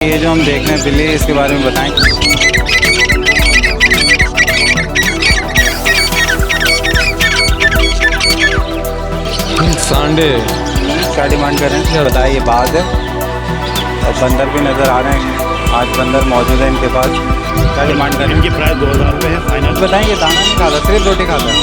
ये जो हम देख रहे हैं बिल्ली, इसके बारे में बताएं। सांडे क्या डिमांड कर रहे हैं बताइए, ये बात है। और बंदर भी नज़र आ रहे हैं, आज बंदर मौजूद है इनके पास। क्या डिमांड कर रहे हैं? इनकी प्राइस 2000 रुपये है फाइनल। बताएं, ये दाना नहीं खाता, सिर्फ रोटी खाता है।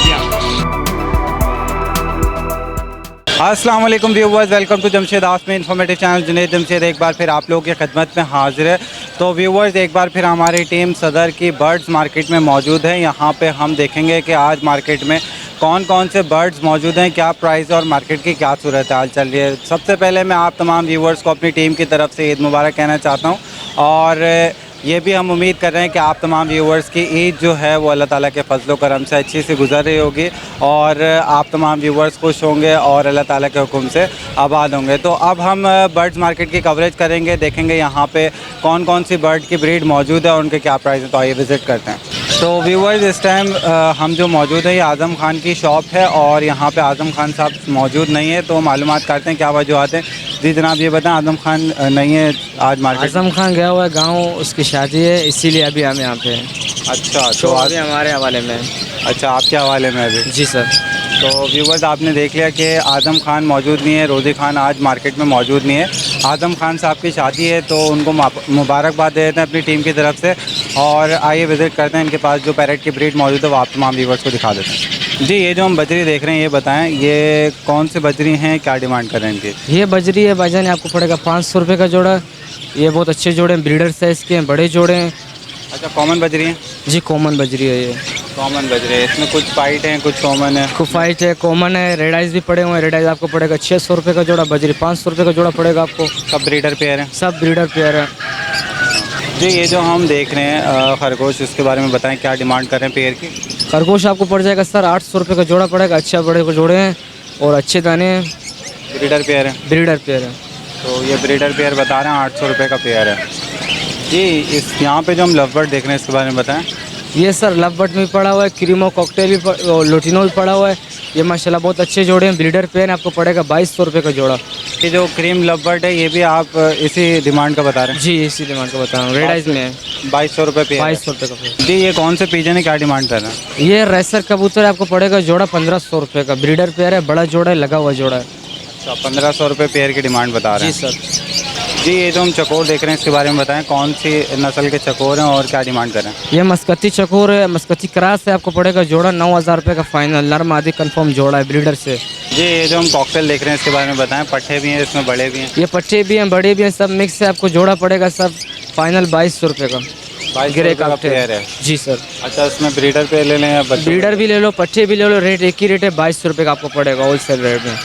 अस्सलाम वालेकुम viewers, welcome to Jamshed Asmi informative channel. Junaid Jamshed एक बार फिर आप लोगों की खिदमत में हाजिर है। तो व्यूवर्स, एक बार फिर हमारी टीम सदर की बर्ड्स मार्केट में मौजूद है। यहाँ पे हम देखेंगे कि आज मार्केट में कौन कौन से बर्ड्स मौजूद हैं, क्या प्राइस और मार्केट की क्या सूरत हाल चल रही है। सबसे पहले मैं आप तमाम व्यूवर्स को अपनी टीम की तरफ से ईद मुबारक कहना चाहता हूँ, और ये भी हम उम्मीद कर रहे हैं कि आप तमाम व्यूवर्स की ईद जो है वो अल्लाह ताला के फजलो करम से अच्छी से गुजर रही होगी, और आप तमाम व्यूवर्स खुश होंगे और अल्लाह ताला के हुक्म से आबाद होंगे। तो अब हम बर्ड्स मार्केट की कवरेज करेंगे, देखेंगे यहाँ पे कौन कौन सी बर्ड की ब्रीड मौजूद है और उनके क्या प्राइस है। तो आइए विज़िट करते हैं। तो व्यूवर्स, इस टाइम हम जो मौजूद है ये आज़म खान की शॉप है, और यहाँ पे आज़म खान साहब मौजूद नहीं है, तो मालूमात करते हैं क्या वजूहत है। जी जनाब, ये बताएं, आज़म खान नहीं है आज मार्केट? आज़म खान गया हुआ है गाँव, उसकी शादी है, इसीलिए अभी हम यहाँ पे हैं। अच्छा, तो अभी हमारे हवाले में है। अच्छा, आपके हवाले में अभी? जी सर। तो व्यूवर्स, आपने देख लिया कि आज़म खान मौजूद नहीं है, रोज़ी खान आज मार्केट में मौजूद नहीं है। आज़म खान साहब की शादी है, तो उनको मुबारकबाद दे देते हैं अपनी टीम की तरफ से। और आइए विज़िट करते हैं इनके पास जो पैरेट की ब्रीड मौजूद है, वो आप तमाम व्यूवर्स को दिखा देते हैं। जी, ये जो हम बजरी देख रहे हैं, ये बताएं ये कौन से बजरी हैं, क्या डिमांड कर रहे हैं इनकी? ये बजरी है भाईजान, आपको पड़ेगा 500 रुपये का जोड़ा। ये बहुत अच्छे जोड़े हैं, ब्रीडर साइज़ के हैं, बड़े जोड़े हैं। अच्छा, कॉमन बजरी हैं? जी कॉमन बजरी है ये। कॉमन बजरी है, इसमें कुछ फाइट हैं, कुछ कॉमन है। कुछ फाइट है, कॉमन है, रेड आइज भी पड़े हुए हैं। रेड आइज आपको पड़ेगा 600 रुपये का जोड़ा, बजरी 500 रुपये का जोड़ा पड़ेगा आपको। सब ब्रीडर पेयर हैं? सब ब्रीडर पेयर है। जी, ये जो हम देख रहे हैं खरगोश, इसके बारे में बताएं, क्या डिमांड कर रहे हैं पेयर की? खरगोश आपको पड़ जाएगा सर 800 रुपये का जोड़ा पड़ेगा। अच्छा बड़े जोड़े हैं और अच्छे दाने हैं, ब्रीडर पेयर है? ब्रीडर पेयर है। तो ये ब्रीडर पेयर बता रहे हैं 800 रुपये का पेयर है। जी, इस यहाँ पे जो हम लव बर्ड देख रहे हैं, इसके बारे में बताएं। ये सर लव बर्ड में भी पड़ा हुआ है, क्रीमो कॉकटेल भी लोटिनो भी पड़ा हुआ है। ये माशाल्लाह बहुत अच्छे जोड़े हैं, ब्रीडर पेयर आपको पड़ेगा 2200 रुपये का जोड़ा। ये जो क्रीम लव बर्ड है, ये भी आप इसी डिमांड का बता रहे हैं? जी इसी डिमांड का बता रहा हूँ, रेड आइज में है। 2200 रुपये पेयर? 2200 रुपये का पेयर। जी, ये कौन से पीजन है, क्या डिमांड कर रहे हैं? ये रेसर कबूतर है, आपको पड़ेगा जोड़ा 1500 रुपये का। ब्रीडर पेयर है, बड़ा जोड़ा है, लगा हुआ जोड़ा है। अच्छा, 1500 रुपये पेयर की डिमांड बता रहे जी हैं? सर। जी, ये जो हम चकोर देख रहे हैं, इसके बारे में बताएं, कौन सी नस्ल के चकोर हैं और क्या डिमांड कर रहे हैं? ये मस्कती चकोर है, मस्कती क्रास है, आपको पड़ेगा जोड़ा 9000 रुपये का फाइनल। नर्म आदि कंफर्म जोड़ा है ब्रीडर से। जी, ये जो हम कॉकटेल देख रहे हैं, इसके बारे में बताएं, पट्टे भी हैं इसमें, बड़े भी हैं? ये पट्टे भी हैं, बड़े भी हैं, सब मिक्स है। आपको जोड़ा पड़ेगा सब फाइनल 2200 रुपये का। 2200 का पेयर है? जी सर। अच्छा, इसमें ब्रीडर पेयर ले लें या बच्चे? ब्रीडर भी ले लो, पट्टे भी ले लो, रेट एक ही रेट है, 2200 रुपये का आपको पड़ेगा होलसेल रेट में।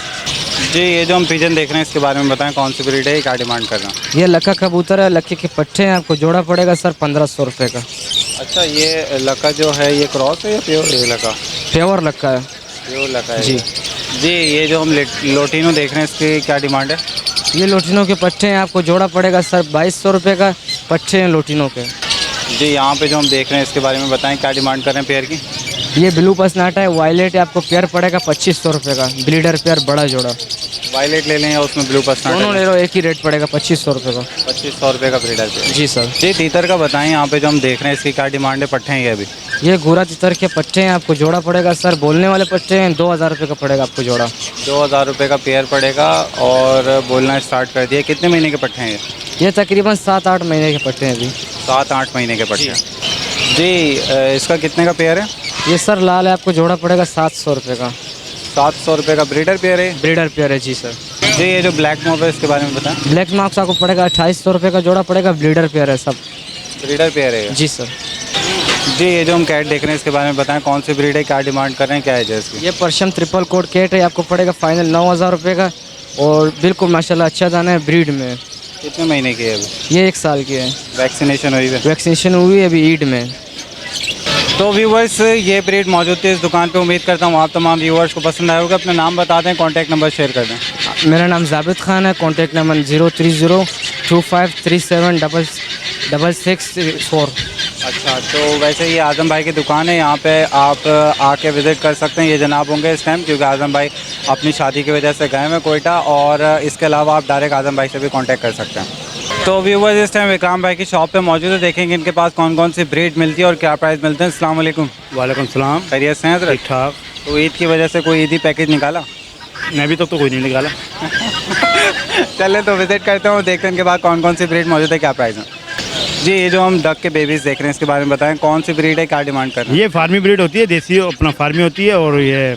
जी, ये जो हम पिजन देख रहे हैं, इसके बारे में बताएं, कौन सी ब्रीड है, क्या डिमांड कर रहे हैं? ये लक्का कबूतर है, लक्के के पट्टे हैं, आपको जोड़ा पड़ेगा सर 1500 रुपये का। अच्छा, ये लका जो है, ये क्रॉस है या प्योर? ये लका प्योर लक्का है। प्योर लका है जी। जी, ये जो हम लोटिनो देख रहे हैं, इसकी क्या डिमांड है? ये लोटिनो के पट्टे हैं, आपको जोड़ा पड़ेगा सर 2200 रुपये का। पट्टे हैं लोटिनो के। जी, यहाँ पे जो हम देख रहे हैं, इसके बारे में बताएं, क्या डिमांड कर रहे हैं पेयर की? ये ब्लू पसनाटा है, वायलेट है, आपको पेयर पड़ेगा 2500 रुपये का। ब्रीडर पेयर बड़ा जोड़ा। वायलेट ले लें या उसमें ब्लू पसनाटा? दोनों ले लो, एक ही रेट पड़ेगा 2500 रुपये का। 2500 रुपये का ब्रीडर पेयर? जी सर। जी, तीतर का बताएं, यहाँ पे जो हम देख रहे हैं, इसकी क्या डिमांड है? पट्टे हैं ये अभी? ये गोरा तितर के पट्टे हैं, आपको जोड़ा पड़ेगा सर, बोलने वाले पट्टे हैं, 2000 रुपये का पड़ेगा आपको जोड़ा। 2000 रुपये का पेयर पड़ेगा, और बोलना स्टार्ट कर दिया। कितने महीने के पट्टे हैं ये? ये तकरीबन 7-8 महीने के पट्टे हैं अभी। 7-8 महीने के पट्टे हैं? जी, इसका कितने का पेयर है? ये सर लाल है, आपको जोड़ा पड़ेगा 700 रुपये का। 700 रुपये का ब्रीडर पेयर है? ब्रीडर पेयर है जी सर। जी, ये जो ब्लैक मॉब है, इसके बारे में बताएं। ब्लैक मार्क्स आपको पड़ेगा 2800 रुपये का जोड़ा पड़ेगा। ब्रीडर पेयर है सब। ब्रीडर पेयर है? जी सर। जी, ये जो हम कैट देख रहे हैं, इसके बारे में बताएं, कौन सी ब्रीड है, क्या डिमांड कर रहे हैं, क्या है इसकी? ये पर्शियन ट्रिपल कोट कैट है, आपको पड़ेगा फाइनल 9000 रुपये का, और बिल्कुल माशाल्लाह अच्छा दाना है, ब्रीड में। कितने महीने की है अभी? ये 1 साल की है। वैक्सीनेशन हुई है? वैक्सीनेशन हुई है अभी ईद में। तो व्यूवर्स, ये ब्रीड मौजूद थी इस दुकान पे। उम्मीद करता हूँ आप तमाम व्यूवर्स को पसंद आए होगा। अपना नाम बता दें, कॉन्टैक्ट नंबर शेयर कर दें। मेरा नाम जाबिद खान है, कॉन्टैक्ट नंबर 03025376664। अच्छा, तो वैसे ये आज़म भाई की दुकान है, यहाँ पे आप आके विज़िट कर सकते हैं। ये जनाब होंगे इस टाइम, क्योंकि आज़म भाई अपनी शादी की वजह से गए हैं कोयटा, और इसके अलावा आप डायरेक्ट आज़म भाई से भी कांटेक्ट कर सकते हैं। तो व्यूवर्स इस टाइम विक्राम भाई की शॉप पे मौजूद है, देखेंगे इनके पास कौन कौन सी ब्रीड मिलती है और क्या प्राइस मिलते हैं। अस्सलाम वालेकुम। वालेकुम सलाम। खैरियत से हैं हज़रत? ठीक ठाक। तो ईद की वजह से कोई ईदी पैकेज निकाला? मैं अभी तक तो कोई नहीं निकाला। चले तो विजिट करते हैं और देखते हैं इनके पास कौन कौन सी ब्रीड मौजूद है, क्या प्राइस है। जी ये जो हम डक के बेबीज़ देख रहे हैं इसके बारे में बताएं, कौन सी ब्रीड है, क्या डिमांड कर रहे हैं? ये फार्मी ब्रीड होती है, देसी अपना फार्मी होती है और ये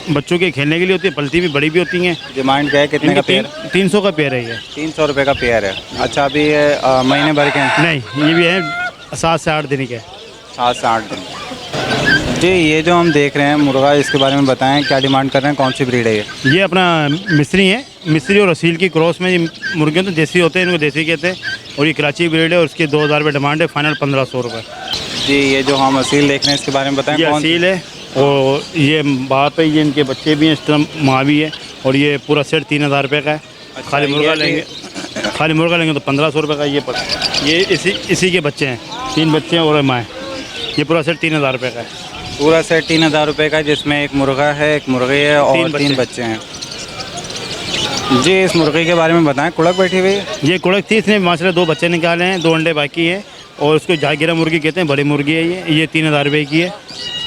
बच्चों के खेलने के लिए होती है, पलती भी बड़ी भी होती हैं। डिमांड क्या है, कितने का पेयर? 300 का पेयर है ये। 300 रुपये का पेयर है। अच्छा अभी ये महीने भर के हैं? नहीं, ये भी है 7 से 8 दिन के। 7 से 8 दिन। जी ये जो हम देख रहे हैं मुर्गा, इसके बारे में बताएं, क्या डिमांड कर रहे हैं, कौन सी ब्रीड है ये? ये अपना मिस्री है, मिस्री और असील की क्रॉस में ये मुर्गे तो देसी होते हैं, इनको देसी कहते हैं। और ये कराची ब्रीड है और उसकी 2000 रुपये डिमांड है, फाइनल 1500 रुपये। जी ये जो हम असील देख रहे हैं इसके बारे में बताएं, ये कौन असील है और ये बाप है, ये इनके बच्चे भी हैं, इस तरह माँ भी है। और ये पूरा सेट 3000 रुपये का है। अच्छा, खाली मुर्गा लेंगे, खाली मुर्गा लेंगे तो 1500 रुपये का। ये इसी के बच्चे हैं, 3 बच्चे हैं और माँ है। ये पूरा सेट 3000 रुपये का है। पूरा सेट 3000 रुपये का, जिसमें एक मुर्गा है, एक मुर्गी है और 3 बच्चे हैं। जी इस मुर्गी के बारे में बताएं, कुड़क बैठी हुई है? ये कुड़क थी, इसने माशाल्लाह 2 बच्चे निकाले हैं, 2 अंडे बाकी है। और उसको जागिरा मुर्गी कहते हैं, बड़ी मुर्गी है ये 3000 रुपये की है।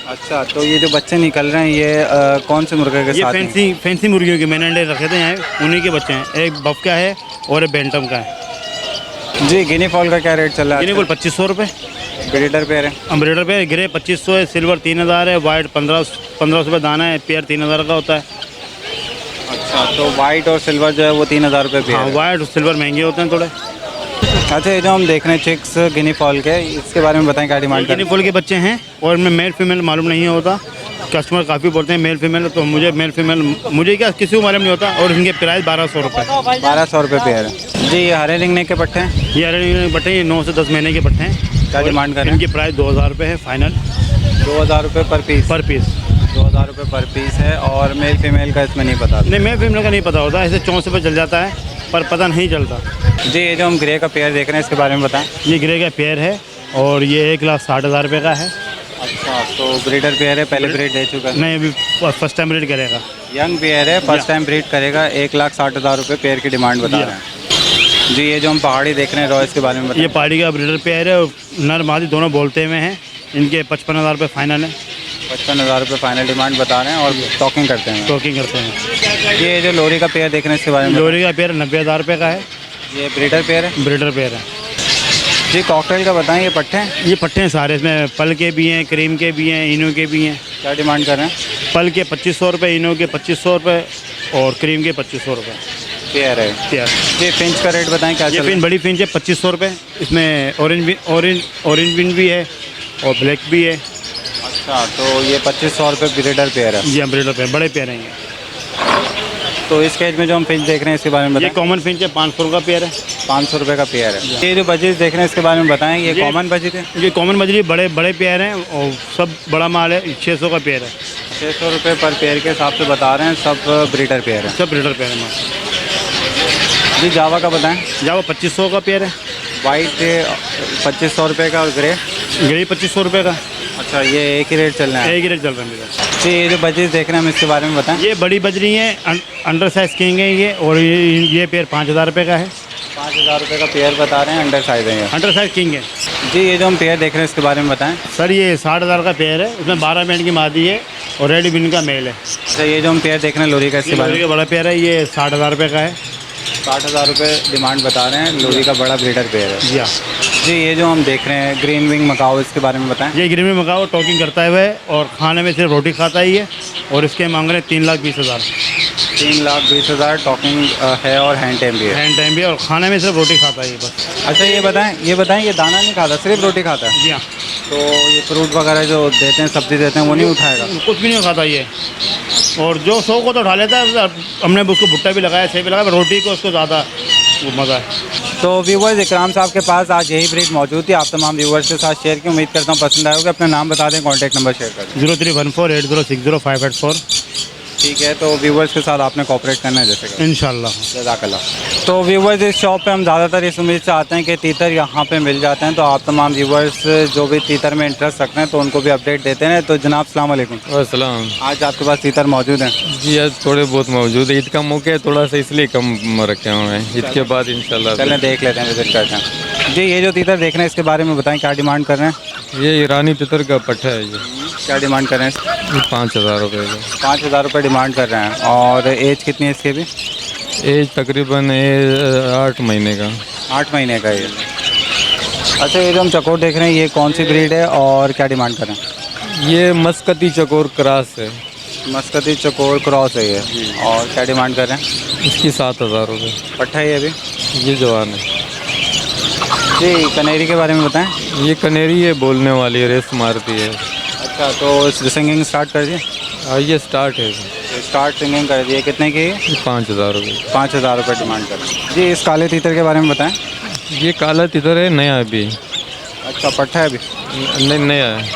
अच्छा तो ये जो बच्चे निकल रहे हैं ये कौन से मुर्गे के ये साथ हैं? फैंसी मुर्गियों के मैंने अंडे रखे थे यहाँ, उन्हीं के बच्चे हैं। एक बफ का है और एक बेंटम का है। जी गिनी फॉल का क्या रेट चल रहा है? गिनी फॉल 2500 रुपये। ब्रीडर पेयर है? अम्ब्रेडर पे ग्रे 2500 है, सिल्वर 3000 है, वाइट 1500 रुपये दाना है, पेयर 3000 का होता है। अच्छा तो वाइट और सिल्वर जो है वो 3000 रुपये पेयर हाँ, है। वाइट और सिल्वर महंगे होते हैं थोड़े। अच्छा ये जो हम देख रहे हैं चिक्स गिनी फॉल के, इसके बारे में बताएं, क्या डिमांड गिनी फॉल के बच्चे हैं और इनमें मेल फीमेल मालूम नहीं होता। कस्टमर काफ़ी बोलते हैं मेल फीमेल, तो मुझे मेल फीमेल मुझे क्या किसी को मालूम नहीं होता। और इनके प्राइस 1200 रुपये। 1200 रुपये पेयर है। जी ये हरे रिंगने के पट्टे हैं? ये अरे बट्टे ये 9 से 10 महीने के पट्टे हैं। क्या डिमांड कर रहे हैं? इनकी प्राइस 2000 रुपये है फाइनल। 2000 रुपये पर पीस? पर पीस 2000 रुपये पर पीस है। और मेल फीमेल का इसमें नहीं पता? नहीं, मेल फीमेल का नहीं पता होता, ऐसे 64 पे चल जाता है पर पता नहीं चलता। जी ये जो हम ग्रे का पेयर देख रहे हैं इसके बारे में बताएं। ये ग्रे का पेयर है और ये 1,60,000 रुपये का है। अच्छा तो ब्रीडर पेयर है, पहले ब्रीड दे चुका है? नहीं, अभी फर्स्ट टाइम ब्रीड करेगा। यंग पेयर है, फर्स्ट टाइम ब्रीड करेगा। 1,60,000 रुपये पेयर की डिमांड बता रहे हैं। जी ये जो हम पहाड़ी देख रहे हैं रॉयस के बारे में बताएं। ये पहाड़ी का ब्रीडर पेयर है और नर मादी दोनों बोलते हुए हैं। इनके 55,000 रुपये फाइनल है। 55,000 रुपये फाइनल डिमांड बता रहे हैं और टॉकिंग करते हैं। टॉकिंग करते हैं। ये जो लोरी का पेयर देख रहे हैं इसके बारे में? लोरी का पेयर 90,000 रुपये का है। ये ब्रीडर पेयर है? ब्रीडर पेयर है। जी कॉकटेल का बताएं, ये पट्टे हैं? ये पट्टे हैं सारे, इसमें पल के भी हैं, क्रीम के भी हैं, इनो के भी हैं। क्या डिमांड कर रहे हैं? पल के 2500 रुपये, इनो के 2500 रुपये और क्रीम के 2500 रुपये पेयर है। पेयर। जी फिंच का रेट बताएं, क्या ये चल रहा पिन है? बड़ी फिंच है 2500 रुपये। इसमें ऑरेंज पिन भी है और ब्लैक भी है। अच्छा तो ये 2500 रुपये ब्रीडर पेयर है? जी ब्रीडर पेयर, बड़े पेयर हैं ये। तो इस केज में जो हम फिंच देख रहे हैं इसके बारे में ये बताएं। कॉमन फिंच है, 500 का पेयर है। 500 रुपये का पेयर है। ये जो बजीज देख रहे हैं इसके बारे में बताएं, ये कॉमन बजीज है? ये कॉमन बजरी बड़े बड़े पेयर हैं और सब बड़ा माल है। 600 का पेयर है। 600 रुपये पर पेयर के हिसाब से बता रहे हैं, सब ब्रीडर पेयर है। सब ब्रीडर पेयर है। जी जावा का बताएं। जावा 2500 का पेयर है। वाइट 2500 रुपये का और ग्रे? ग्रे 2500 रुपये का। अच्छा ये एक ही रेट चल रहा है? एक ही रेट चल रहा है मेरा। जी ये जो बजीज देख रहे हैं हम इसके बारे में बताएं। ये बड़ी बजरी है, अंडर साइज किंग है ये। और ये पेयर 5000 रुपये का है। 5000 रुपये का पेयर बता रहे हैं, अंडर साइज है ये। अंडर साइज किंग है। जी ये जो हम पेयर देख रहे हैं इसके बारे में बताएं। सर ये 60,000 का पेयर है। इसमें 12 मिनट की मादी है और रेड बिन का मेल है। अच्छा ये जो हम पेयर देख रहे हैं लोरी का, इसके बारे में? का बड़ा पेयर है, ये 60,000 रुपये का है। 60,000 रुपये डिमांड बता रहे हैं, लोरी का बड़ा ब्रीडर पेयर है। जी हाँ। जी ये जो हम देख रहे हैं ग्रीन विंग मकाओ, इसके बारे में बताएं। ये ग्रीन में मकाओ टॉकिंग करता है और खाने में सिर्फ रोटी खाता ही है। और इसके मांग रहे हैं 3,20,000। 3,20,000 टॉकिंग है और हैंड टाइम भी है? हैंड टाइम भी, और खाने में सिर्फ रोटी खाता है ये बस। अच्छा ये बताएं ये दाना नहीं खाता, सिर्फ रोटी खाता है? जी हाँ। तो ये फ्रूट वगैरह जो देते हैं, सब्जी देते हैं, वो नहीं उठाएगा? कुछ भी नहीं खाता ये। और जो सौ को तो उठा लेता है। हमने उसको भुट्टा भी लगाया, सही भी लगाया, रोटी को उसको ज़्यादा मज़ा है। तो व्यूवर्स इकराम साहब के पास आज यही ब्रीड मौजूद थी, आप तमाम व्यूवर्स के साथ शेयर की। उम्मीद करता हूँ पसंद आएगा। अपना नाम बता दें, कॉन्टैक्ट नंबर शेयर कर दें। 031480605884। ठीक है, तो व्यूवर्स के साथ आपने कोऑपरेट करना है जैसे कि। इंशाल्लाह। जज़ाकल्लाह। तो व्यूवर्स इस शॉप पे हम ज़्यादातर इस उम्मीद से आते हैं कि तीतर यहाँ पे मिल जाते हैं, तो आप तमाम व्यूवर्स जो भी तीतर में इंटरेस्ट रखते हैं तो उनको भी अपडेट देते हैं। तो जनाब अस्सलाम वालेकुम, अस्सलाम आज आपके पास तीतर मौजूद हैं? जी, आज थोड़े बहुत मौजूद है। ईद का मौका है थोड़ा सा, इसलिए कम रखे हुए हैं। ईद के बाद इंशाल्लाह चलें देख लेते हैं, विजिट करते हैं। जी, ये जो तीतर देख रहे हैं इसके बारे में बताएं, क्या डिमांड कर रहे हैं? ये ईरानी तितर का पट्टा है। ये क्या डिमांड कर रहे हैं? 5,000 रुपये का। 5,000 रुपये डिमांड कर रहे हैं। और एज कितनी है इसकी भी? एज तकरीबन 8 महीने का। 8 महीने का ये। अच्छा, ये जो हम चकोर देख रहे हैं ये कौन सी ब्रीड है और क्या डिमांड कर रहे हैं? ये मस्कती चकोर क्रॉस है। मस्कती चकोर क्रॉस है ये। और क्या डिमांड कर रहे हैं? इसकी 7,000 रुपये। पट्टा है ये भी? ये जवान है। जी, कनेरी के बारे में बताएं। ये कनेरी है, बोलने वाली है, रेस मारती है। अच्छा, तो सिंगिंग स्टार्ट कर दिए? ये स्टार्ट है। स्टार्ट सिंगिंग कर दिए। कितने की है? ये 5,000 रुपये। 5,000 रुपये डिमांड कर रहे हैं। जी, इस काले तीतर के बारे में बताएं। ये काला तितर है, नया अभी। अच्छा, पट्टा है अभी? नहीं, नया है।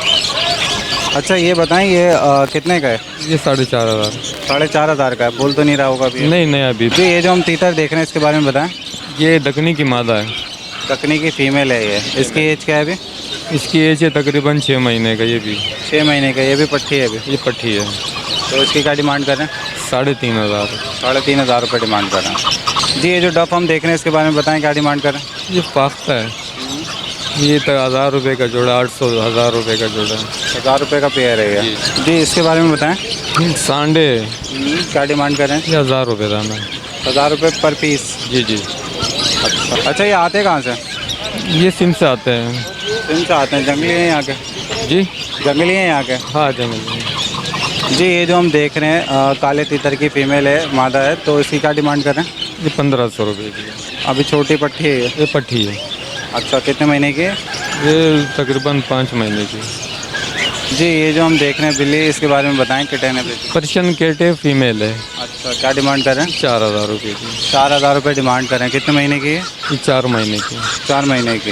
अच्छा, ये बताएं ये कितने का है? ये 4,500। 4,500 का है। बोल तो नहीं रहा होगा अभी? नहीं, नया अभी। जी, ये जो हम तीतर देख रहे हैं इसके बारे में बताएं। ये दखनी की मादा है। दखनी की फीमेल है ये। इसकी एज क्या है अभी? इसकी एज है तकरीबन 6 महीने का। ये भी 6 महीने का। ये भी पट्टी है अभी? ये पट्टी है। तो इसकी क्या डिमांड कर रहे हैं? 3,500। 3,500 रुपये डिमांड कर रहे हैं। जी, ये जो डफ हम देख रहे हैं इसके बारे में बताएं, क्या डिमांड कर रहे हैं? ये फाख्ता है। ये तो 1,000 रुपये का जोड़ा, 800 1,000 रुपये का जोड़ा। 1,000 रुपये का पेयर है ये। जी, इसके बारे में बताएं। सांडे क्या डिमांड कर रहे हैं? ये 1,000 रुपये दाना। 1,000 रुपये पर पीस? जी जी। अच्छा, ये आते कहाँ से? ये सिम से आते हैं। सिम से आते हैं। जंगली हैं यहाँ के? जी, जंगली हैं यहाँ के? हाँ जंगल। जी, ये जो हम देख रहे हैं काले तीतर की फीमेल है, मादा है, तो इसकी क्या डिमांड कर रहे हैं? ये 1,500 रुपये की है। अभी छोटी पट्टी है ये? ये पट्टी है। अच्छा, कितने महीने की है? ये तकरीबन 5 महीने की। जी, ये जो हम देख रहे हैं बिल्ली, इसके बारे में बताएं। कितने बेटी? पर्शियन कैट है, फीमेल है। अच्छा, क्या डिमांड कर रहे हैं? 4,000 रुपये की। 4,000 रुपये डिमांड कर रहे हैं। कितने महीने की है? ये 4 महीने की। 4 महीने की।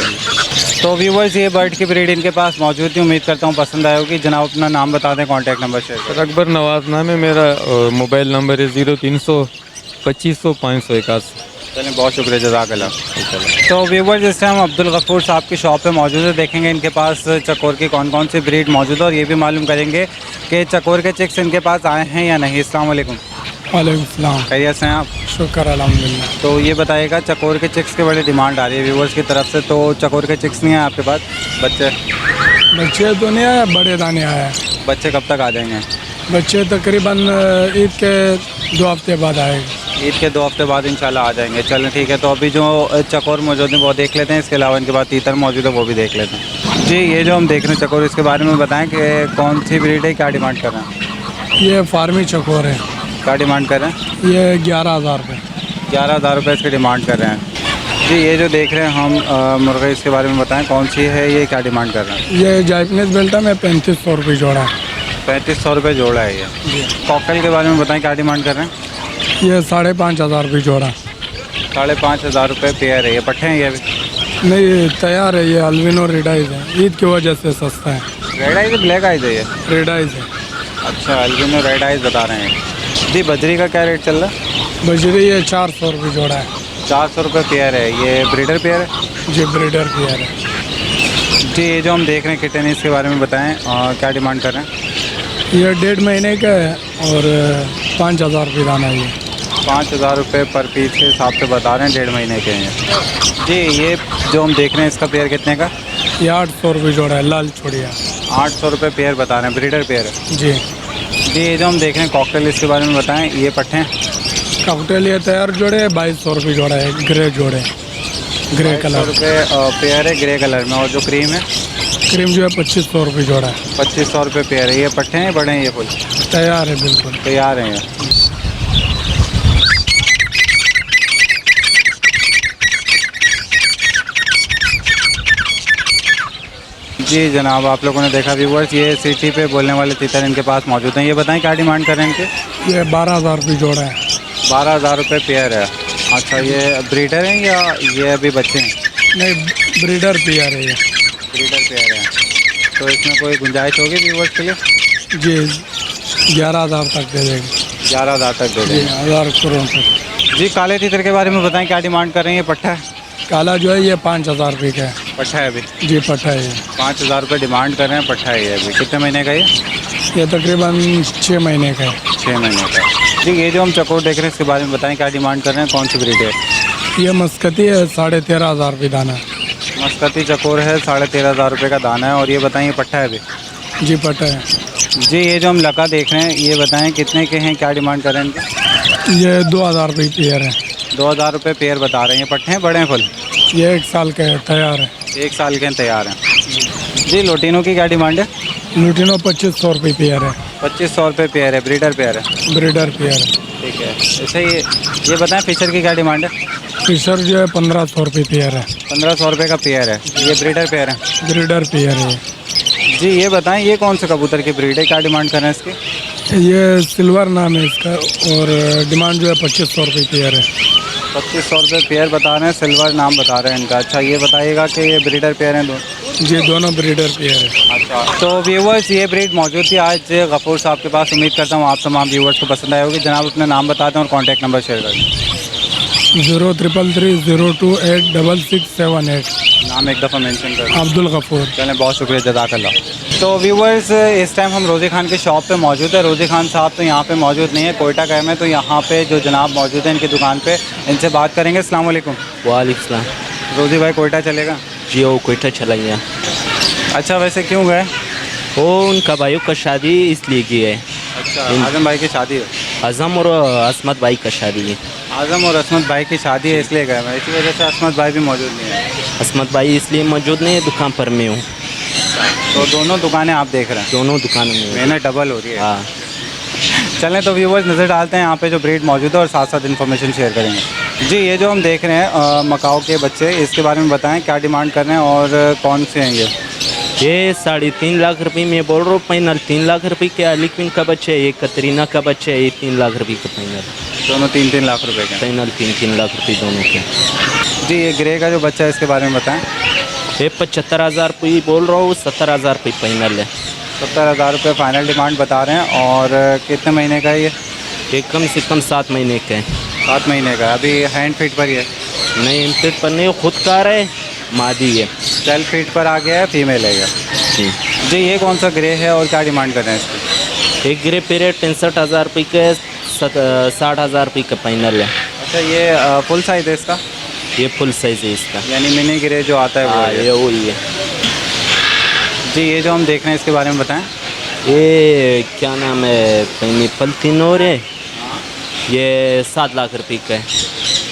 तो व्यूवर्स, ये बर्ड की ब्रीड इनके पास मौजूद थी। उम्मीद करता हूँ पसंद आए होगी। जनाब अपना नाम बता दें, कॉन्टैक्ट नंबर शेयर करें। अकबर नवाज नाम है मेरा और मोबाइल नंबर है 0300 2500 581। चलें, बहुत शुक्रिया, जज़ाकल्लाह। तो व्यूवर्स, इस टाइम अब्दुल गफूर साहब की शॉप पे मौजूद है। देखेंगे इनके पास चकोर की कौन कौन सी ब्रीड मौजूद है और ये भी मालूम करेंगे कि चकोर के चिक्स इनके पास आए हैं या नहीं। अस्सलाम वालेकुम। वालेकुम सलाम। खैरियत से हैं आप? शुक्र अल्हम्दुलिल्लाह। तो ये बताइएगा, चकोर के चिक्स की बड़ी डिमांड आ रही है व्यूवर्स की तरफ से, तो चकोर के चिक्स नहीं है आपके पास? बच्चे बच्चे तो नहीं आया, बड़े दाने आया। बच्चे कब तक आ जाएंगे? बच्चे तकरीबन ईद के 2 हफ्ते बाद आएंगे। ईद के 2 हफ्ते बाद इंशाल्लाह आ जाएंगे। चलें ठीक है, तो अभी जो चकोर मौजूद है वो देख लेते हैं, इसके अलावा इनके पास तीतर मौजूद है वो भी देख लेते हैं। जी, ये जो हम देख रहे हैं चकोर, इसके बारे में बताएं कि कौन सी ब्रीड है, क्या डिमांड कर रहे हैं? ये फार्मी चकोर है। क्या डिमांड कर रहे हैं? ये 11,000 रुपये। 11,000 रुपये इसकी डिमांड कर रहे हैं। जी, ये जो देख रहे हैं हम मुर्गे, इसके बारे में बताएं कौन सी है, ये क्या डिमांड कर रहे हैं? ये जापनीज़ बेल्टा में 3,500 रुपये जोड़ा है। 3,500 रुपये जोड़ा है ये। कॉकटेल के बारे में बताएं, क्या डिमांड कर रहे हैं? ये 5,500 रुपये जोड़ा। 5,500 रुपये पेयर है ये। पट्टे हैं ये भी? नहीं, तैयार है। ये अल्बिनो रेडाइज है, ईद की वजह से सस्ता है। रेड आइज, ब्लैक आइज है ये? रेडाइज है। अच्छा, अल्बिनो रेड आइज बता रहे हैं। जी, बजरी का क्या रेट चल रहा है? बजरी ये 400 रुपये जोड़ा है। 400 रुपये पेयर है ये। ब्रीडर पेयर है? जी, ब्रीडर पेयर है। जी, ये जो हम देख रहे हैं किटन, इसके बारे में बताएं क्या डिमांड कर रहे हैं? ये 1.5 महीने का है और 5,000 रुपये दाना है। ये 5,000 रुपये पर पीस के हिसाब से बता रहे हैं, 1.5 महीने के हैं। जी, ये जो हम देख रहे हैं इसका पेयर कितने का? ये 800 रुपये जोड़ा है, लाल छोड़िया। 800 रुपये पेयर बता रहे हैं, ब्रीडर पेयर है। जी जी, ये जो हम देख रहे हैं कॉकटेल, इसके बारे में बताएं। ये पट्टे हैं? कॉकटेल ये तैयार जोड़े 2,200 रुपये जोड़ा है, ग्रे जोड़े, ग्रे 200 कलर। रुपये पेयर है ग्रे कलर में। और जो क्रीम है? क्रीम जो है 2,500 रुपये जोड़ा है। 2,500 रुपये पेयर है। ये पट्टे हैं, बड़े हैं ये? फुल तैयार है, बिल्कुल तैयार हैं ये। जी जनाब, आप लोगों ने देखा व्यूवर्स, ये सिटी पे बोलने वाले तीतर इनके पास मौजूद हैं। ये बताएं क्या डिमांड कर रहे हैं इनके? ये 12,000 रुपये जोड़ा है। 12,000 रुपये पेयर है। अच्छा, ये ब्रीडर हैं या ये अभी बच्चे हैं? नहीं, ब्रीडर पेयर है ये। ब्रीडर पेयर है। तो इसमें कोई गुंजाइश होगी व्यूवर्स के लिए? जी, 11,000 तक दे देंगे। 11,000 तक दे जी, दें। 1,000 करोड़ तक। जी काले तीतर के बारे में बताएं, क्या डिमांड कर रहे हैं? ये पट्ठा है, काला जो है ये 5,000 रुपये का है। पट्ठा है अभी जी पट्टा है 5,000 रुपये डिमांड कर रहे हैं। पट्ठा है ये अभी। कितने महीने का ये तकरीबन 6 महीने का है। 6 महीने का। जी ये जो हम चकोर देख रहे हैं इसके बारे में बताएं, क्या डिमांड कर रहे हैं? कौन सी ब्रीड है? ये मस्कती है, 13,500 रुपये दाना। मस्कती चकोर है, 13,500 रुपये का दाना है। और ये बताएं, ये पट्ठा है अभी? जी पट्टा है। जी ये जो हम लका देख रहे हैं ये बताएं कितने के हैं, क्या डिमांड कर रहे हैं इनके? ये 2,000 रुपये पेयर है। 2,000 रुपये पेयर बता रहे हैं। ये पट्ठे हैं, बड़े हैं फुल? ये 1 साल का है, तैयार है। 1 साल के हैं, तैयार हैं। जी लोटिनो की क्या डिमांड है? लुटिनो 2,500 रुपये पेयर है। 2,500 रुपये पेयर है, ब्रीडर पेयर है। ब्रीडर पेयर है। ठीक है। ऐसे ये बताएं फिशर की क्या डिमांड है? फिशर जो है 1,500 रुपये पेयर है। 1,500 रुपये का पेयर है। ये ब्रीडर पेयर है। ब्रीडर पेयर है। जी ये बताएं ये कौन से कबूतर की ब्रीड है, क्या डिमांड कर रहे हैं इसकी? ये सिल्वर नाम है इसका और डिमांड जो है 2,500 रुपये पेयर है। 2,500 रुपये पेयर बता रहे हैं, सिल्वर नाम बता रहे हैं इनका। अच्छा ये बताइएगा कि ये ब्रीडर पेयर हैं दोनों? जी दोनों ब्रीडर पेयर है। अच्छा तो व्यूवर्स ये ब्रीड मौजूद थी आज गफूर साहब के पास। उम्मीद करता हूँ आप तमाम व्यूवर्स को पसंद आए होगी। जनाब अपना नाम बता दें और कॉन्टैक्ट नंबर शेयर कर दें। 0333028667 नाम एक दफ़ा मेंशन कर दें। अब्दुल गफूर। चलें, बहुत शुक्रिया, जज़ाकल्लाह। तो व्यूवर्स इस टाइम हम रोज़ी खान की शॉप पे मौजूद है। रोज़ी खान साहब तो यहाँ पे मौजूद नहीं है, कोयटा गए में। तो यहाँ पे जो जनाब मौजूद है इनकी दुकान पे, इनसे बात करेंगे। अस्सलाम वालेकुम। वालेकुम सलाम। रोज़ी भाई कोयटा चलेगा? जी वो कोयटा चला गया। अच्छा वैसे क्यों गए? वो उनका भाइयों का शादी इसलिए की है। अच्छा आज़म भाई की शादी है? आज़म और असमत भाई का शादी है। आज़म और असमत भाई की शादी है इसलिए गए मैं। इसी वजह से असमत भाई भी मौजूद नहीं है। असमत भाई इसलिए मौजूद नहीं है, दुकान पर मैं हूँ। तो दोनों दुकानें आप देख रहे हैं? दोनों दुकानों में हूँ। मेहनत डबल हो रही है। हाँ। चलें तो व्यूवर्स नज़र डालते हैं यहाँ पे जो ब्रीड मौजूद है और साथ साथ इन्फॉर्मेशन शेयर करेंगे। जी ये जो हम देख रहे हैं मकाओ के बच्चे, इसके बारे में बताएं, क्या डिमांड कर रहे हैं और कौन से हैं ये? 3.5 लाख रुपये में बोल रहा हूँ फाइनल। 3 लाख रुपये के अलिक्विन का बच्चे है, ये कतरीना का बच्चे है, ये 3 लाख रुपये का फाइनल। दोनों 3-3 लाख रुपए के? फाइनल 3-3 लाख रुपये दोनों के। जी ये ग्रे का जो बच्चा है इसके बारे में बताएं। ये 75,000 रुपये बोल रहा हूँ, 70,000 रुपये फाइनल है। 70,000 रुपये फाइनल डिमांड बता रहे हैं। और कितने महीने का है ये? ये कम से कम 7 महीने का है। 7 महीने का। अभी हैंड फीट पर ही है? नहीं पेट पर नहीं, खुद कार है, मादी है। सेल्फ फीट पर आ गया है, फीमेल है ये? जी। जी ये कौन सा ग्रे है और क्या डिमांड कर रहे हैं इसकी? एक ग्रे पीरियड 65,000 रुपये का, 60,000 रुपये का फाइनल है। अच्छा ये फुल साइज़ है इसका? ये फुल साइज है इसका। यानी मिनी ग्रे जो आता है वो हाँ है? ये वही है। जी ये जो हम देख रहे हैं इसके बारे में बताएं। ये क्या नाम है, पाइनएप्पल तीनों है, ये 7 लाख रुपये का है।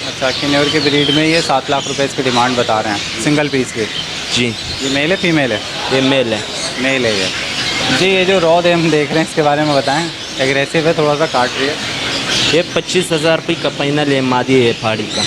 अच्छा किन्नौर की ब्रीड में ये 7 लाख रुपए इसकी डिमांड बता रहे हैं सिंगल पीस की। जी ये मेल है फीमेल है? ये मेल है। मेल है ये। जी ये जो रॉड हम देख रहे हैं इसके बारे में बताएं। एग्रेसिव है, थोड़ा सा काट रही है। ये 25,000 रुपये का फाइनल है, मादी है पहाड़ी का।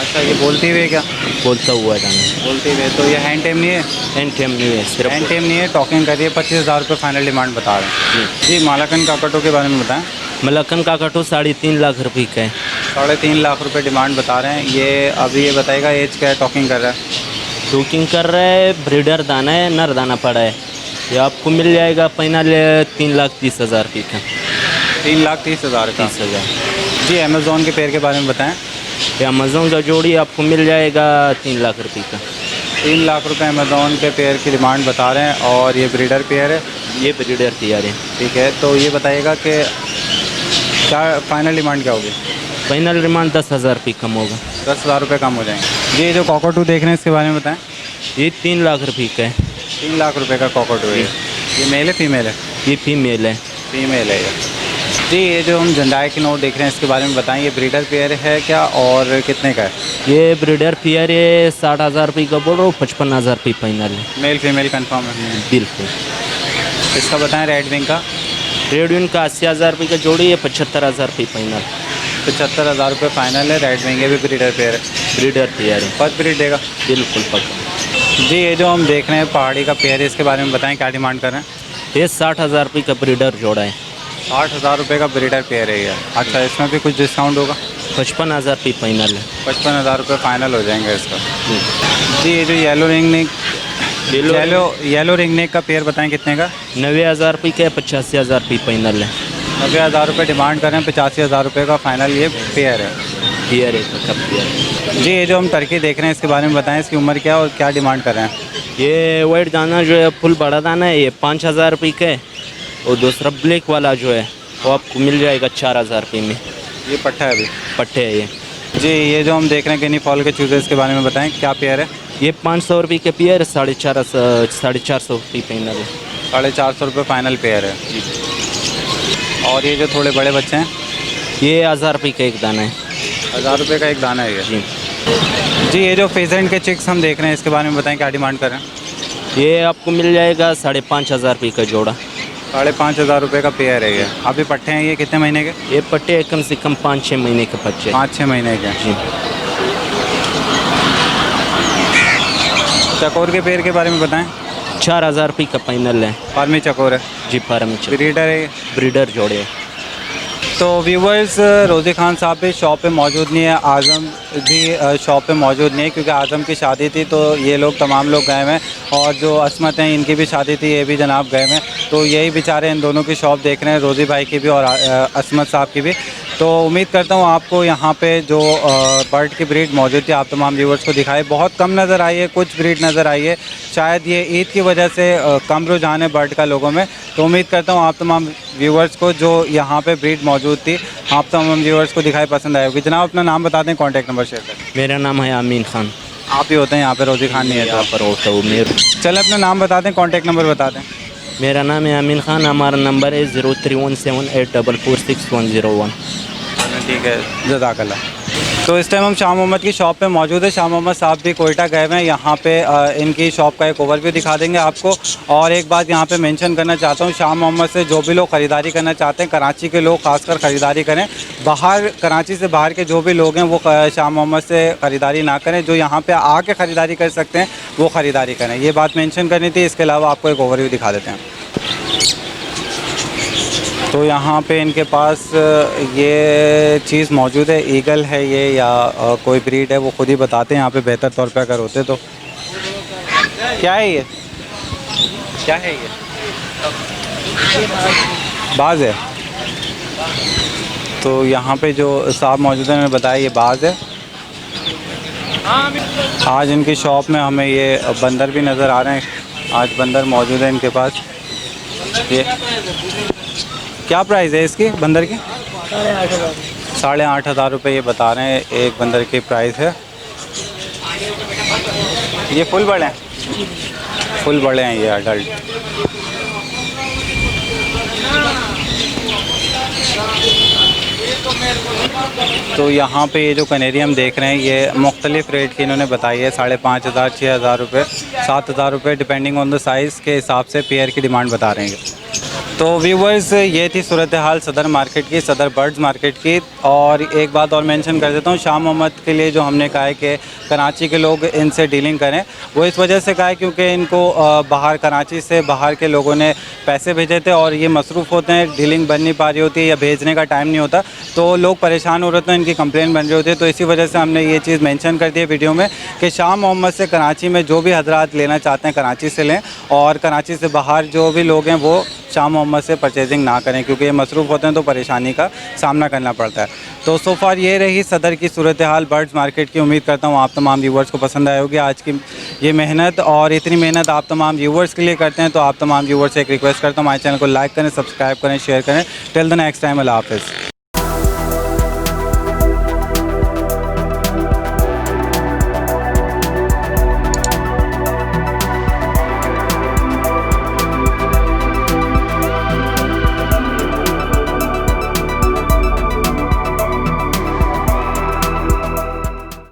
अच्छा ये बोलती हुई है क्या? बोलता हुआ है दाना। बोलती हुई है। तो ये हैंड टेम नहीं है? एंड टाइम नहीं है, सिर्फ हैंड टेम नहीं है, टॉकिंग कर रही है। 25,000 रुपये फाइनल डिमांड बता रहे हैं। जी मालाकन काकटों के बारे में बताएं। मलकन का कटो 3.5 लाख रुपये का है। 3.5 लाख रुपये डिमांड बता रहे हैं। ये अभी ये बताएगा एज क्या है, टॉकिंग कर रहा है? टोकिंग कर रहा है, ब्रीडर दाना है, नर दाना पड़ा है। ये आपको मिल जाएगा फाइनल 3,30,000 रुपये का। 3,30,000 का? 30,000। जी अमेज़ॉन के पेड़ के बारे में बताएं। ये अमेज़ोन का जोड़ी आपको मिल जाएगा 3 लाख रुपये का। 3 लाख रुपए अमेज़ॉन के पेयर की डिमांड बता रहे हैं। और ये ब्रीडर पेयर है? ये ब्रीडर तैयार है। ठीक है। तो ये बताइएगा कि क्या फाइनल डिमांड क्या होगी? फाइनल डिमांड 10,000 रुपये कम होगा। 10,000 रुपये कम हो जाएंगे। ये जो कॉकटू देख रहे हैं इसके बारे में बताएं। ये 3 लाख रुपये का है। 3 लाख रुपए का कॉकटू है। ये मेल है फीमेल है? ये फीमेल है। फीमेल है ये। जी ये जो हम झंडाई की नोट देख रहे हैं इसके बारे में बताएं। ये ब्रीडर पेयर है क्या और कितने का है? ये ब्रीडर पेयर है, 60,000 रुपये का बोल रहा हूँ, 55,000 रुपये फाइनल है। मेल फीमेल कंफर्म है? बिल्कुल। इसका बताएं रेड विंग का। रेड विंग का 80,000 रुपये का जोड़ी है, 75,000 रुपये फाइनल। 75,000 रुपये फाइनल है। रेड विंग है भी ब्रीडर पेयर है? ब्रीडर तैयार है। फर्स्ट ब्रीड देगा? बिल्कुल पक्का। जी ये जो हम देख रहे हैं पहाड़ी का पेयर है इसके बारे में बताएं, क्या डिमांड कर रहे हैं? ये 60,000 रुपये का ब्रीडर जोड़ा है। 60,000 रुपये का ब्रीडर पेयर है ये। अच्छा इसमें भी कुछ डिस्काउंट होगा? 55,000 रुपये फाइनल है। 55,000 रुपये फाइनल हो जाएंगे इसका। जी ये जो yellow ring neck yellow ring neck का पेयर बताएं कितने का? 90,000 रुपये का है, 85,000 रुपये फाइनल है। 90,000 रुपये डिमांड कर रहे हैं, 85,000 रुपये का फाइनल ये पेयर है। पेयर है कब पेयर। जी, ये जो हम टर्की देख रहे हैं इसके बारे में बताएं, इसकी उम्र क्या है और क्या डिमांड कर रहे हैं? ये वाइट दाना जो है फुल बड़ा दाना है, ये 5,000 रुपये का है। और दूसरा ब्लैक वाला जो है वो आपको मिल जाएगा 4,000 रुपये में। ये पट्टा है अभी? पट्टे है ये। जी, ये जो हम देख रहे हैं गिनी फॉल के चूजे, इसके बारे में बताएं क्या पेयर है? ये 500 रुपये के पेयर, 450 रुपये पैनल है। 450 रुपये फाइनल पेयर है। और ये जो थोड़े बड़े बच्चे हैं? ये 1,000 रुपये का एक दाना है। 1,000 रुपये का एक दाना है ये? जी जी, ये जो फेजेंट के चिक्स हम देख रहे हैं इसके बारे में बताएं क्या डिमांड कर रहे हैं? ये आपको मिल जाएगा 5,500 रुपये का जोड़ा। 5,500 रुपये का पेयर है ये। अभी पट्टे हैं, ये कितने महीने के? ये पट्टे कम से कम 5-6 महीने के बच्चे। 5-6 महीने के। जी। चकोर के पेड़ के बारे में बताएं। 4,000 रुपये का पैनल है। फार्मी चकोर है? जी फार्म ब्रीडर है ये? ब्रीडर जोड़े है। तो व्यूवर्स, रोज़ी खान साहब भी शॉप पे मौजूद नहीं है, आज़म भी शॉप पे मौजूद नहीं है क्योंकि आज़म की शादी थी तो ये लोग तमाम लोग गए हैं। और जो असमत हैं इनकी भी शादी थी, ये भी जनाब गए हैं। तो यही बेचारे इन दोनों की शॉप देख रहे हैं, रोज़ी भाई की भी और असमत साहब की भी। तो उम्मीद करता हूँ आपको यहाँ पे जो बर्ड की ब्रीड मौजूद थी आप तमाम व्यूवर्स को दिखाए। बहुत कम नज़र आई है, कुछ ब्रीड नज़र आई है। शायद ये ईद की वजह से कम रुझान है बर्ड का लोगों में। तो उम्मीद करता हूँ आप तमाम व्यूवर्स को जो यहाँ पे ब्रीड मौजूद थी आप तमाम व्यूवर्स को दिखाई पसंद आए होगी। जनाब अपना नाम बता दें, कॉन्टैक्ट नंबर शेयर करें। मेरा नाम है अमीन खान। आप ही होते हैं यहाँ पे, रोज़ी खान नहीं है? यहाँ पर होता हूँ मेरे। चले अपना नाम बता दें, कॉन्टैक्ट नंबर बता दें। मेरा नाम है अमीन खान, हमारा नंबर है 0317844601। ठीक है, जज़ाकल्लाह। तो इस टाइम हम शाह मोहम्मद की शॉप पे मौजूद है। शाह मोहम्मद साहब भी कोयटा गए हुए हैं। यहाँ पे इनकी शॉप का एक ओवरव्यू दिखा देंगे आपको। और एक बात यहाँ पे मेंशन करना चाहता हूँ, शाह मोहम्मद से जो भी लोग ख़रीदारी करना चाहते हैं, कराची के लोग खासकर ख़रीदारी करें। बाहर कराची से बाहर के जो भी लोग हैं वो शाह मोहम्मद से ख़रीदारी ना करें। जो यहाँ पे आके ख़रीदारी कर सकते हैं वो ख़रीदारी करें। ये बात मेंशन करनी थी। इसके अलावा आपको एक ओवरव्यू दिखा देते हैं। तो यहाँ पे इनके पास ये चीज़ मौजूद है, ईगल है ये या कोई ब्रीड है वो खुद ही बताते हैं यहाँ पे बेहतर तौर पे अगर होते तो। क्या है ये? क्या है ये? बाज है। तो यहाँ पे जो साहब मौजूद है उन्होंने बताया ये बाज है। आज इनकी शॉप में हमें ये बंदर भी नज़र आ रहे हैं। आज बंदर मौजूद है इनके पास। ये क्या प्राइस है इसकी बंदर की? 8,500 रुपये ये बता रहे हैं एक बंदर की प्राइस है। ये फुल बड़े हैं? फुल बड़े हैं ये अडल्ट। तो यहाँ पे ये जो कनेरी हम देख रहे हैं ये मुख्तलिफ़ रेट की इन्होंने बताई है। 5,500, 6,000 रुपये, 7,000 रुपये डिपेंडिंग ऑन द साइज़ के हिसाब से पेयर की डिमांड बता रहे हैं। तो व्यूवर्स, ये थी सूरत हाल सदर मार्केट की, सदर बर्ड्स मार्केट की। और एक बात और मेंशन कर देता हूँ, शाह मोहम्मद के लिए जो हमने कहा है कि कराची के लोग इनसे डीलिंग करें, वो इस वजह से कहा है क्योंकि इनको बाहर कराची से बाहर के लोगों ने पैसे भेजे थे और ये मसरूफ़ होते हैं, डीलिंग बन नहीं पा रही होती है या भेजने का टाइम नहीं होता, तो लोग परेशान हो रहे थे, इनकी कंप्लेन बन रही होती है। तो इसी वजह से हमने ये चीज़ मेंशन कर दी है वीडियो में कि शाह मोहम्मद से कराची में जो भी हजरात लेना चाहते हैं कराची से लें, और कराची से बाहर जो भी लोग हैं वो शाह मोहम्मद से परचेजिंग ना करें क्योंकि ये मसरूफ़ होते हैं तो परेशानी का सामना करना पड़ता है। तो सो फार ये रही सदर की सूरत हाल बर्ड्स मार्केट की। उम्मीद करता हूँ आप तमाम व्यूवर्स को पसंद आए होगी आज की ये मेहनत, और इतनी मेहनत आप तमाम व्यूवर्स के लिए करते हैं तो आप तमाम व्यूवर्स से एक रिक्वेस्ट करता हूँ हमारे चैनल को लाइक करें, सब्सक्राइब करें, शेयर करें। टिल द नेक्स्ट टाइम, अल्लाह हाफ़िज़।